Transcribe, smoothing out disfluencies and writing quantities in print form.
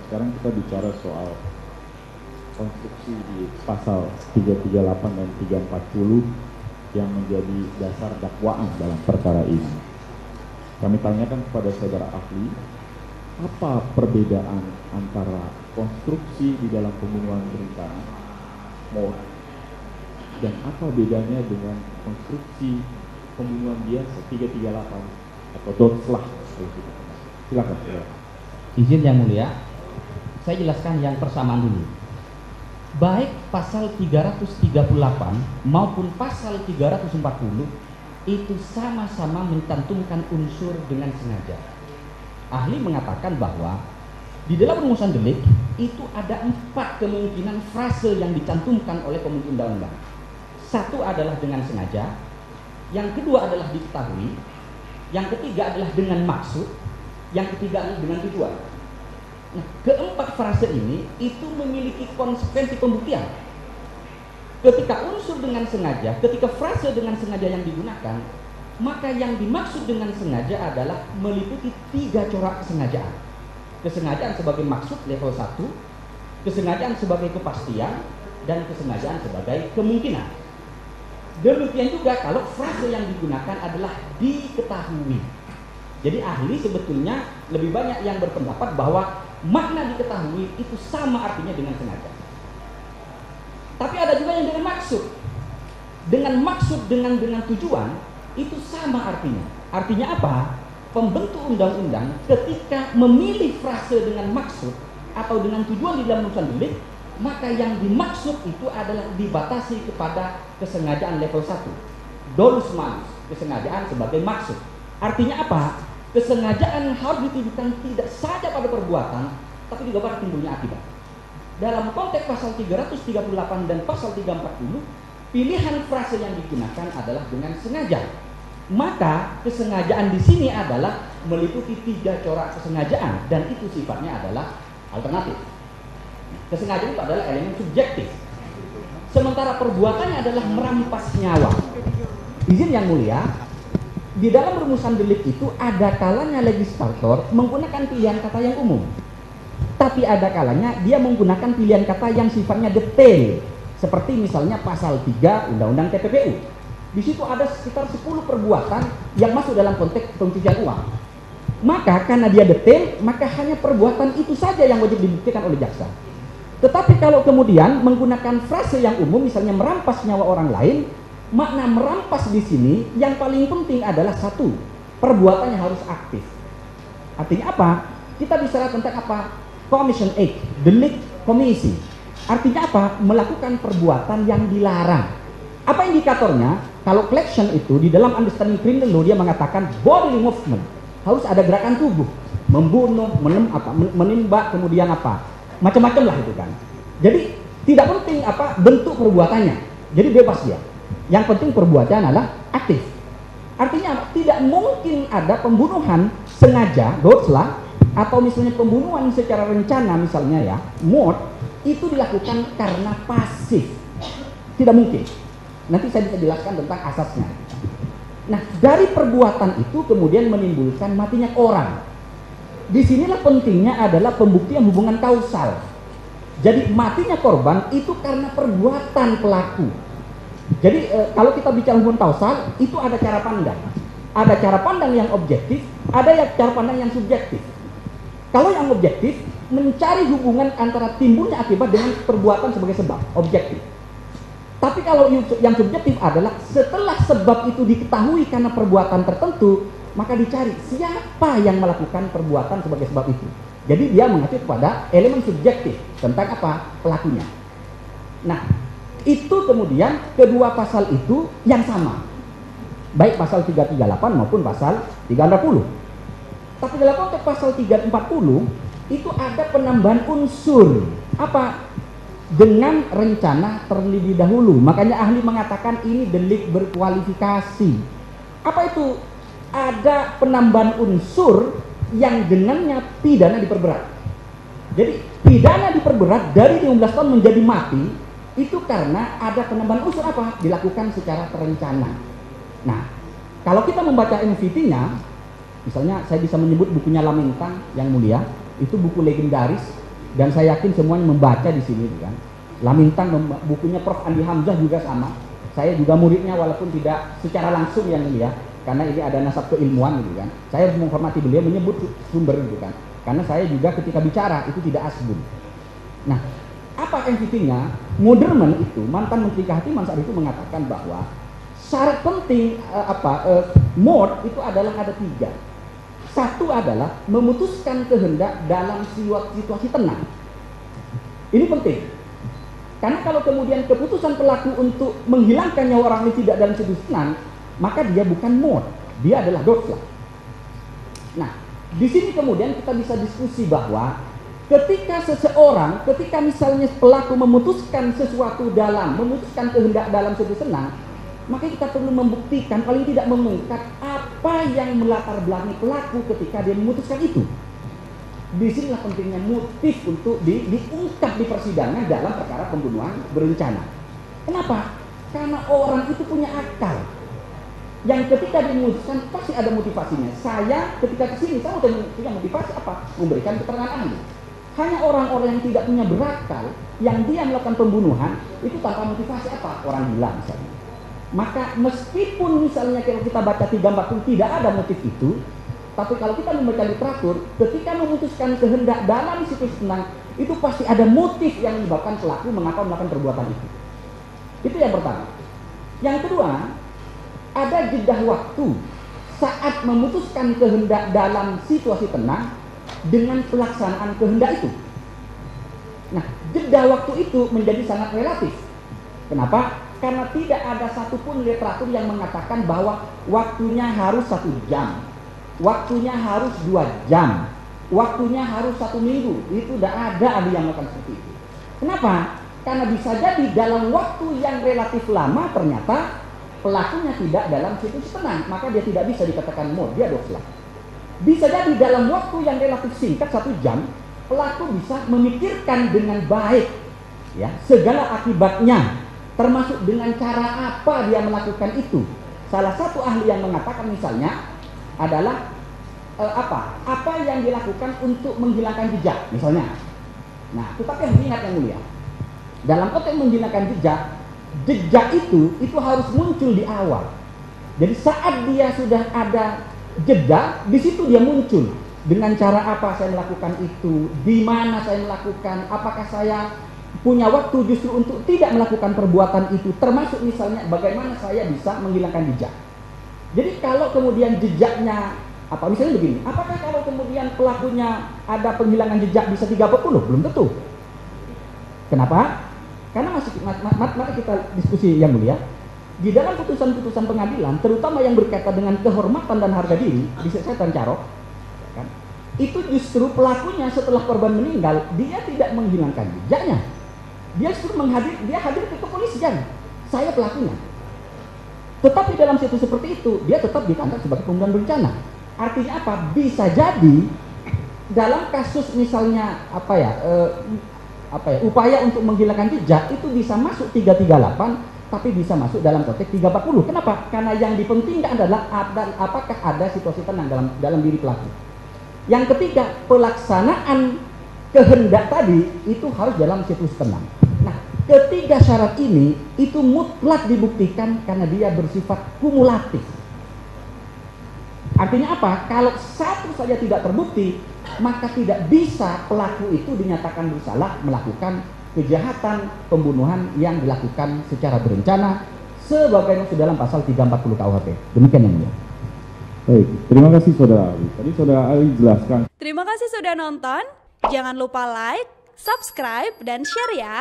sekarang kita bicara soal konstruksi di pasal 338 dan 340 yang menjadi dasar dakwaan dalam perkara ini. Kami tanyakan kepada saudara ahli, apa perbedaan antara konstruksi di dalam pembunuhan berencana dan apa bedanya dengan konstruksi pembunuhan biasa 338 atau dotslag? Silakan. Izin yang mulia, saya jelaskan yang persamaan dulu. Baik pasal 338 maupun pasal 340 itu sama-sama mencantumkan unsur dengan sengaja. Ahli mengatakan bahwa di dalam rumusan delik itu ada 4 kemungkinan frase yang dicantumkan oleh pembentuk undang-undang. Satu adalah dengan sengaja, yang kedua adalah diketahui, yang ketiga adalah dengan maksud, yang ketiga adalah dengan tujuan. Nah, keempat frase ini itu memiliki konsekuensi pembuktian. Ketika unsur dengan sengaja, ketika frase dengan sengaja yang digunakan, maka yang dimaksud dengan sengaja adalah meliputi 3 corak kesengajaan. Kesengajaan sebagai maksud level 1, kesengajaan sebagai kepastian, dan kesengajaan sebagai kemungkinan. Demikian juga kalau frase yang digunakan adalah diketahui. Jadi ahli sebetulnya lebih banyak yang berpendapat bahwa makna diketahui itu sama artinya dengan sengaja. Tapi ada juga yang dengan maksud. Dengan maksud dengan tujuan itu sama artinya. Artinya apa? Pembentuk undang-undang ketika memilih frase dengan maksud atau dengan tujuan di dalam urusan delik, maka yang dimaksud itu adalah dibatasi kepada kesengajaan level 1. Dolus manus, kesengajaan sebagai maksud. Artinya apa? Kesengajaan harus ditujukan tidak saja pada perbuatan, tapi juga pada timbulnya akibat. Dalam konteks pasal 338 dan pasal 340, pilihan frase yang digunakan adalah dengan sengaja. Maka kesengajaan di sini adalah meliputi 3 corak kesengajaan dan itu sifatnya adalah alternatif. Kesengajaan itu adalah elemen subjektif. Sementara perbuatannya adalah merampas nyawa. Izin yang mulia, di dalam rumusan delik itu ada kalanya legislator menggunakan pilihan kata yang umum. Tapi ada kalanya dia menggunakan pilihan kata yang sifatnya detail. Seperti misalnya pasal 3 Undang-Undang TPPU. Di situ ada sekitar 10 perbuatan yang masuk dalam konteks pencucian uang. Maka karena dia detail, maka hanya perbuatan itu saja yang wajib dibuktikan oleh jaksa. Tetapi kalau kemudian menggunakan frase yang umum, misalnya merampas nyawa orang lain, makna merampas di sini yang paling penting adalah 1, perbuatannya harus aktif. Artinya apa? Kita bicara tentang apa? Commission Act, delik komisi. Artinya apa? Melakukan perbuatan yang dilarang. Apa indikatornya? Kalau collection itu di dalam understanding criminal law dia mengatakan bodily movement, harus ada gerakan tubuh, membunuh, menembak, kemudian apa? Macam-macam lah itu kan. Jadi tidak penting apa bentuk perbuatannya. Jadi bebas dia. Yang penting perbuatannya adalah aktif. Artinya tidak mungkin ada pembunuhan sengaja, dotslag, atau misalnya pembunuhan secara rencana misalnya ya, mord, itu dilakukan karena pasif. Tidak mungkin. Nanti saya bisa jelaskan tentang asasnya. Nah, dari perbuatan itu kemudian menimbulkan matinya orang. Disinilah pentingnya adalah pembuktian hubungan kausal. Jadi matinya korban itu karena perbuatan pelaku. Jadi kalau kita bicara hubungan kausal, itu ada cara pandang. Ada cara pandang yang objektif, ada yang cara pandang yang subjektif. Kalau yang objektif, mencari hubungan antara timbulnya akibat dengan perbuatan sebagai sebab, objektif. Tapi kalau yang subjektif adalah setelah sebab itu diketahui karena perbuatan tertentu, maka dicari siapa yang melakukan perbuatan sebagai sebab itu. Jadi dia mengacu pada elemen subjektif tentang apa? Pelakunya. Nah, itu kemudian kedua pasal itu yang sama. Baik pasal 338 maupun pasal 340. Tapi dalam konteks pasal 340 itu ada penambahan unsur. Apa? Dengan rencana terlebih dahulu. Makanya ahli mengatakan ini delik berkualifikasi. Apa itu? Ada penambahan unsur yang dengannya pidana diperberat. Jadi pidana diperberat dari 15 tahun menjadi mati itu karena ada penambahan unsur apa? Dilakukan secara terencana. Nah, kalau kita membaca MVT-nya, misalnya saya bisa menyebut bukunya Lamintang yang mulia. Itu buku legendaris dan saya yakin semuanya membaca di sini kan. Lamintang bukunya Prof. Andi Hamzah juga sama. Saya juga muridnya walaupun tidak secara langsung yang mulia, karena ini ada nasab keilmuan gitu kan. Saya harus menghormati beliau menyebut sumber gitu kan. Karena saya juga ketika bicara itu tidak asbun. Nah, apa MVP-nya? Moderman itu, mantan Menteri Kehakiman saat itu mengatakan bahwa syarat penting mode itu adalah ada 3. Satu adalah memutuskan kehendak dalam situasi tenang. Ini penting. Karena kalau kemudian keputusan pelaku untuk menghilangkan nyawa orang ini tidak dalam situasi tenang, maka dia bukan mode, dia adalah dosa. Nah, di sini kemudian kita bisa diskusi bahwa ketika misalnya pelaku memutuskan sesuatu memutuskan kehendak dalam situasi tenang, maka kita perlu membuktikan, paling tidak mengungkap apa yang melatar belakangi pelaku ketika dia memutuskan itu. Disinilah pentingnya motif untuk diungkap di persidangan dalam perkara pembunuhan berencana. Kenapa? Karena orang itu punya akal. Yang ketika dimutuskan pasti ada motivasinya. Saya ketika kesini saya punya motivasi apa? Memberikan keterangan ahli. Hanya orang-orang yang tidak punya berakal, yang dia melakukan pembunuhan itu tanpa motivasi apa? Orang gila misalnya. Maka meskipun misalnya kalau kita baca 340 tidak ada motif itu, tapi kalau kita membaca literatur, ketika memutuskan kehendak dalam situasi tenang, itu pasti ada motif yang menyebabkan pelaku mengapa melakukan perbuatan itu. Itu yang pertama. Yang kedua, ada jeda waktu saat memutuskan kehendak dalam situasi tenang dengan pelaksanaan kehendak itu. Nah, jeda waktu itu menjadi sangat relatif. Kenapa? Karena tidak ada satupun literatur yang mengatakan bahwa waktunya harus 1 jam. Waktunya harus 2 jam, waktunya harus 1 minggu. Itu tidak ada ahli yang melakukan seperti itu. Kenapa? Karena bisa jadi dalam waktu yang relatif lama ternyata pelakunya tidak dalam situasi tenang, maka dia tidak bisa dikatakan mode, dia dosa. Bisa jadi dalam waktu yang relatif singkat 1 jam, pelaku bisa memikirkan dengan baik ya segala akibatnya, termasuk dengan cara apa dia melakukan itu. Salah satu ahli yang mengatakan misalnya adalah apa yang dilakukan untuk menghilangkan jejak misalnya. Nah, tetapi yang ingat yang mulia, dalam konteks menghilangkan jejak itu harus muncul di awal. Jadi saat dia sudah ada jeda, di situ dia muncul dengan cara apa saya melakukan itu, di mana saya melakukan, apakah saya punya waktu justru untuk tidak melakukan perbuatan itu, termasuk misalnya bagaimana saya bisa menghilangkan jejak. Jadi kalau kemudian jejaknya misalnya begini, apakah kalau kemudian pelakunya ada penghilangan jejak bisa 30? Belum tentu. Kenapa? Karena mari kita diskusi yang mulia. Di dalam putusan-putusan pengadilan, terutama yang berkaitan dengan kehormatan dan harga diri, di setan carok, kan, itu justru pelakunya setelah korban meninggal, dia tidak menghilangkan jejaknya. Dia justru hadir ke kepolisian. Saya pelakunya. Tetapi dalam situasi seperti itu, dia tetap ditangkap sebagai pembunuhan berencana. Artinya apa? Bisa jadi dalam kasus misalnya upaya untuk menghilangkan jejak itu bisa masuk 338, tapi bisa masuk dalam konteks 340. Kenapa? Karena yang dipentingkan adalah apakah ada situasi tenang dalam diri pelaku. Yang ketiga, pelaksanaan kehendak tadi itu harus dalam situasi tenang. Nah, ketiga syarat ini itu mutlak dibuktikan karena dia bersifat kumulatif. Artinya apa? Kalau satu saja tidak terbukti, maka tidak bisa pelaku itu dinyatakan bersalah melakukan kejahatan pembunuhan yang dilakukan secara berencana sebagaimana dalam pasal 340 KUHP. Demikian yang mulia. Baik, terima kasih Saudara Ali. Tadi Saudara Ali jelaskan. Terima kasih sudah nonton. Jangan lupa like, subscribe, dan share ya.